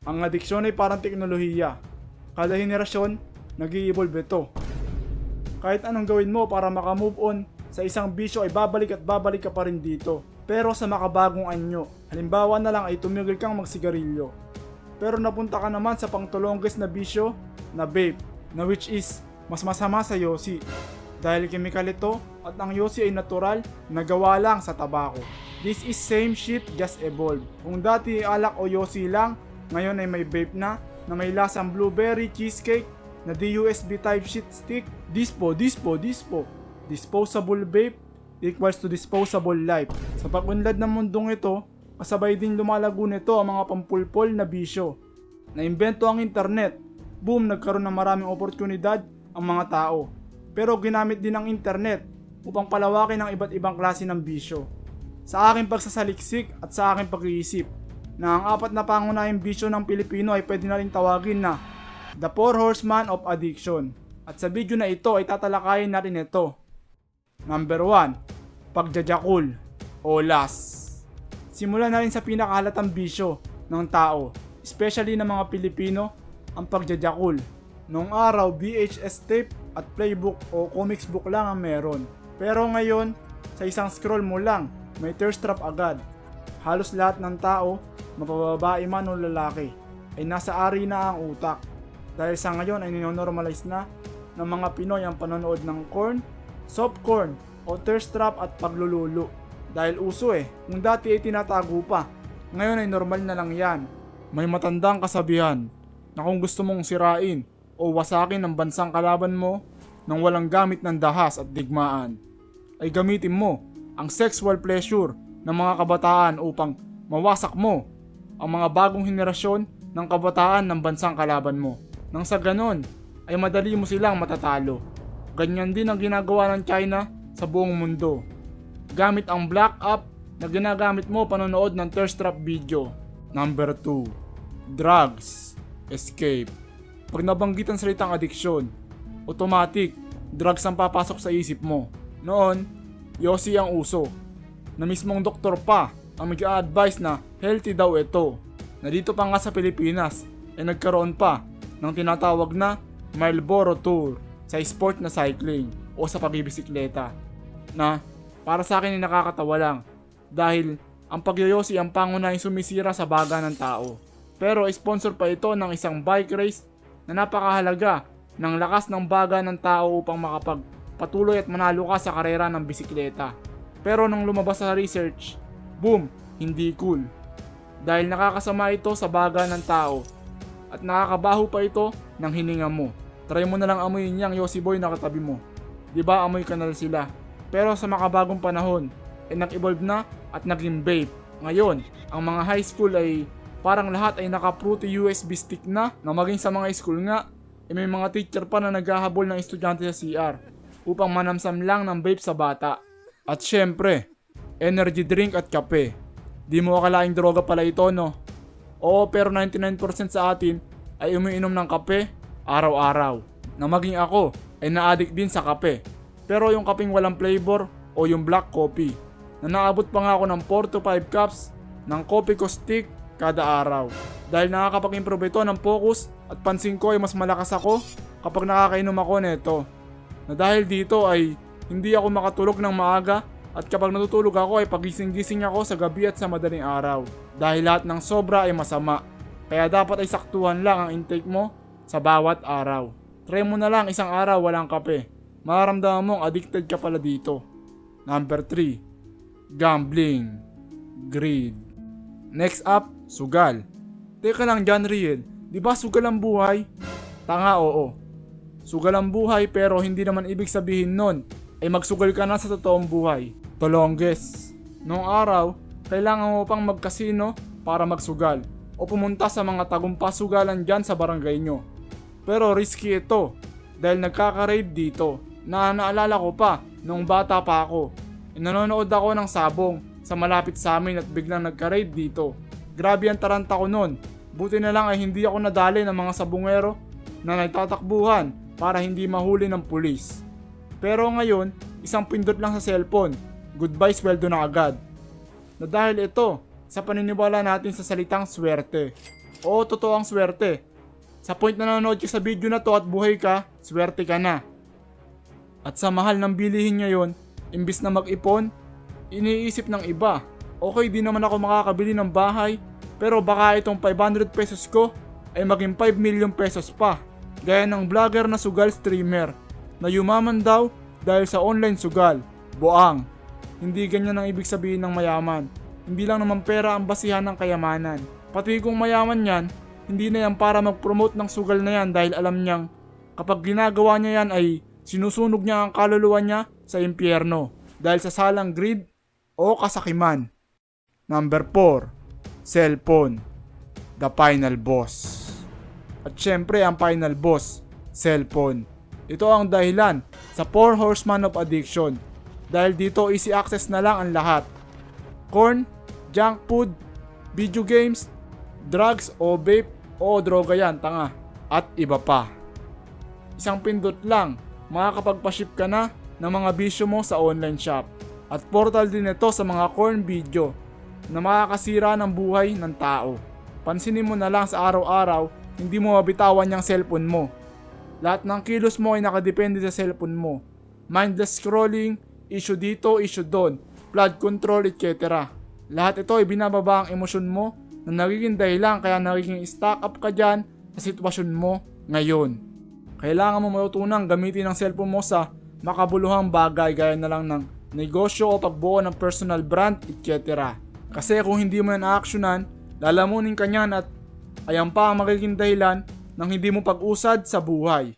Ang adiksyon ay parang teknolohiya. Kada henerasyon, nag-i-evolve ito. Kahit anong gawin mo para makamove on sa isang bisyo ay babalik at babalik ka pa rin dito. Pero sa makabagong anyo, halimbawa na lang ay tumigil kang magsigarilyo. Pero napunta ka naman sa pangtulongges na bisyo na vape, na which is mas masama sa yosi. Dahil chemical ito at ang yosi ay natural na gawa lang sa tabako. This is same shit just evolved. Kung dati alak o yosi lang, ngayon ay may vape na may lasang blueberry cheesecake na DUSB type shit stick. Disposable vape equals to disposable life. Sa pag-unlad ng mundong ito, kasabay din lumalago nito ang mga pampulpol na bisyo. Naimbento ang internet. Boom, nagkaroon ng maraming oportunidad ang mga tao. Pero ginamit din ang internet upang palawakin ang iba't ibang klase ng bisyo. Sa aking pagsasaliksik at sa aking pag-iisip, na ang apat na pangunahing bisyo ng Pilipino ay pwede na rin tawagin na The Four Horsemen of Addiction. At sa video na ito ay tatalakayin natin ito. Number 1, pagjajakul o lust. Simulan na rin sa pinakahalatang bisyo ng tao, especially ng mga Pilipino, ang pagjajakul. Noong araw, VHS tape at playbook o comics book lang ang meron. Pero ngayon, sa isang scroll mo lang, may thirst trap agad. Halos lahat ng tao, mapababae man o lalaki, ay nasa ari na ang utak. Dahil sa ngayon ay ninonormalize na ng mga Pinoy ang panonood ng corn, soft corn o thirst trap at paglululo. Dahil uso kung dati ay tinatago pa, ngayon ay normal na lang yan. May matandang kasabihan na kung gusto mong sirain o wasakin ang bansang kalaban mo nang walang gamit ng dahas at digmaan, ay gamitin mo ang sexual pleasure ng mga kabataan upang mawasak mo ang mga bagong henerasyon ng kabataan ng bansang kalaban mo. Nang sa ganon ay madali mo silang matatalo. Ganyan din ang ginagawa ng China sa buong mundo. Gamit ang black app na ginagamit mo panonood ng thirst trap video. Number 2, drugs, escape. Pag nabanggit ang salitang adiksyon, automatic, drugs ang papasok sa isip mo. Noon, yosi ang uso, na mismong doktor pa ang mag-a-advise na healthy daw ito. Na dito pa nga sa Pilipinas, ay nagkaroon pa ng tinatawag na Marlboro Tour sa sport na cycling o sa pagbibisikleta. Na para sa akin ay nakakatawa lang dahil ang pagyoyosi ang pangunahing sumisira sa baga ng tao. Pero sponsor pa ito ng isang bike race na napakahalaga ng lakas ng baga ng tao upang makapagpatuloy at manalo ka sa karera ng bisikleta. Pero nung lumabas sa research, boom, hindi cool. Dahil nakakasama ito sa baga ng tao at nakakabaho pa ito ng hininga mo. Try mo na lang amuyin yang Yossi Boy na katabi mo. Diba amoy kanal sila? Pero sa makabagong panahon, nag-evolve na at naging vape. Ngayon, ang mga high school ay parang lahat ay naka-Fruity USB stick na maging sa mga school nga, may mga teacher pa na naghahabol ng estudyante sa CR upang manamsam lang ng vape sa bata. At syempre, energy drink at kape. Di mo akalaing droga pala ito, no? Oo, pero 99% sa atin ay umiinom ng kape araw-araw. Na maging ako ay na-addict din sa kape. Pero yung kapeng walang flavor o yung black coffee, na naabot pa nga ako ng 4 to 5 cups ng coffee ko stick kada araw. Dahil nakakapag-improve ito ng focus at pansin ko ay mas malakas ako kapag nakakainom ako nito. Na dahil dito ay hindi ako makatulog ng maaga at kapag natutulog ako ay pagising-gising ako sa gabi at sa madaling araw. Dahil lahat ng sobra ay masama. Kaya dapat ay saktuhan lang ang intake mo sa bawat araw. Try mo na lang isang araw walang kape. Mararamdaman mong addicted ka pala dito. Number 3, gambling, greed. Next up, sugal. Teka lang John Riel, di ba sugal ang buhay? Tanga, oo. Sugal ang buhay pero hindi naman ibig sabihin nun ay magsugal ka na sa totoong buhay. Tolongges. Noong araw, kailangan mo pang magkasino para magsugal o pumunta sa mga tagumpasugalan dyan sa barangay nyo. Pero risky ito dahil nagkaka-raid dito. Naalala ko pa noong bata pa ako. Nanonood ako ng sabong sa malapit sa amin at biglang nagka-raid dito. Grabe ang taranta ko noon. Buti na lang ay hindi ako nadali ng mga sabungero na nagtatakbuhan para hindi mahuli ng pulis. Pero ngayon, isang pindot lang sa cellphone, goodbye sweldo na agad. Na dahil ito, sa paniniwala natin sa salitang swerte. Oo, totoo ang swerte. Sa point na nanonood ka sa video na to at buhay ka, swerte ka na. At sa mahal ng bilihin ngayon, imbis na mag-ipon, iniisip ng iba, okay di naman ako makakabili ng bahay, pero baka itong 500 pesos ko ay maging 5 million pesos pa. Gaya ng vlogger na sugal streamer, na yumaman daw dahil sa online sugal. Boang. Hindi ganyan ang ibig sabihin ng mayaman. Hindi lang naman pera ang basihan ng kayamanan. Pati kung mayaman yan, hindi na yan para mag-promote ng sugal na yan dahil alam niyang kapag ginagawa niya yan ay sinusunog niya ang kaluluwa niya sa impyerno dahil sa salang greed o kasakiman. Number 4. Cellphone. The final boss. At syempre ang final boss, cellphone. Ito ang dahilan sa 4 horseman of addiction. Dahil dito easy access na lang ang lahat. Corn, junk food, video games, drugs o vape o droga yan, tanga. At iba pa. Isang pindot lang, makakapagpa-ship ka na ng mga bisyo mo sa online shop. At portal din ito sa mga corn video na makakasira ng buhay ng tao. Pansinin mo na lang sa araw-araw, hindi mo mabitawan yung cellphone mo. Lahat ng kilos mo ay nakadepende sa cellphone mo. Mindless scrolling, issue dito, issue doon, flood control, etc. Lahat ito ay binababa ang emosyon mo na nagiging dahilan kaya nagiging stock up ka dyan sa sitwasyon mo ngayon. Kailangan mo matutunang gamitin ang cellphone mo sa makabuluhang bagay gaya na lang ng negosyo o pagbuo ng personal brand, etc. Kasi kung hindi mo yan aaksyonan, lalamunin ka niyan at ayan pa ang magiging dahilan ng hindi mo pag-usad sa buhay.